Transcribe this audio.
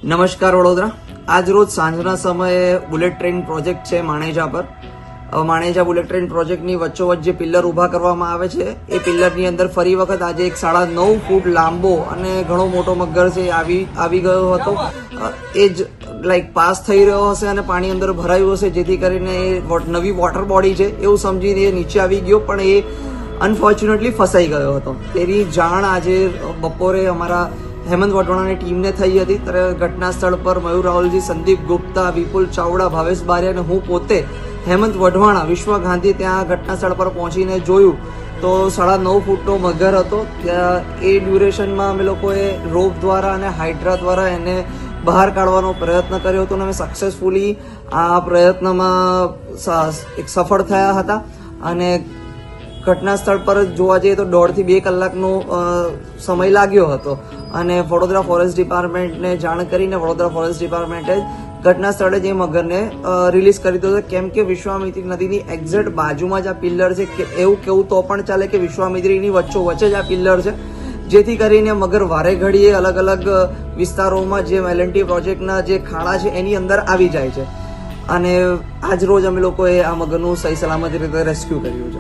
નમસ્કાર વડોદરા. આજ રોજ સાંજના સમયે બુલેટ ટ્રેન પ્રોજેક્ટ છે માણેજા પર. માણેજા બુલેટ ટ્રેન પ્રોજેક્ટની વચ્ચોવચ્ચ જે પિલ્લર ઊભા કરવામાં આવે છે એ પિલ્લરની અંદર ફરી વખત આજે એક 9.5 ફૂટ લાંબો અને ઘણો મોટો મગર છે આવી ગયો હતો. એ જ પાસ થઈ રહ્યો હશે અને પાણી અંદર ભરાયું હશે, જેથી કરીને એ નવી વોટર બોડી છે એવું સમજીને એ નીચે આવી ગયો, પણ એ અનફોર્ચ્યુનેટલી ફસાઈ ગયો હતો. તેની જાણ આજે બપોરે અમારા હેમંત વઢવાણાની ટીમને થઈ હતી. ત્યારે ઘટના સ્થળ પર મયુર રાહુલજી, સંદીપ ગુપ્તા, વિપુલ ચાવડા, ભાવેશ બારિયા અને હું પોતે હેમંત વઢવાણા વિશ્વ ગાંધી ત્યાં ઘટના સ્થળ પર પહોંચીને જોયું તો 9.5 ફૂટનો મગર હતો. ત્યાં એ ડ્યુરેશનમાં અમે લોકોએ રોપ દ્વારા અને હાઇડ્રા દ્વારા એને બહાર કાઢવાનો પ્રયત્ન કર્યો હતો અને અમે સક્સેસફુલી આ પ્રયત્નમાં સફળ થયા હતા. અને ઘટના સ્થળ પર જોવા જઈએ તો 1.5 થી 2 કલાકનો સમય લાગ્યો હતો અને વડોદરા ફોરેસ્ટ ડિપાર્ટમેન્ટને જાણ કરીને વડોદરા ફોરેસ્ટ ડિપાર્ટમેન્ટે ઘટના સ્થળે જે મગરને રિલીઝ કરી દીધો. કેમ કે વિશ્વામિત્રી નદીની એક્ઝેક્ટ બાજુમાં જ આ પિલ્લર છે. એવું કેવું તો પણ ચાલે કે વિશ્વામિત્રીની વચ્ચે જ આ પિલ્લર છે, જેથી કરીને મગર વારે ઘડીએ અલગ અલગ વિસ્તારોમાં જે એલએનટી પ્રોજેક્ટના જે ખાડા છે એની અંદર આવી જાય છે. અને આજ રોજ અમે લોકોએ આ મગરનું સહી સલામતી રીતે રેસ્ક્યુ કર્યું છે.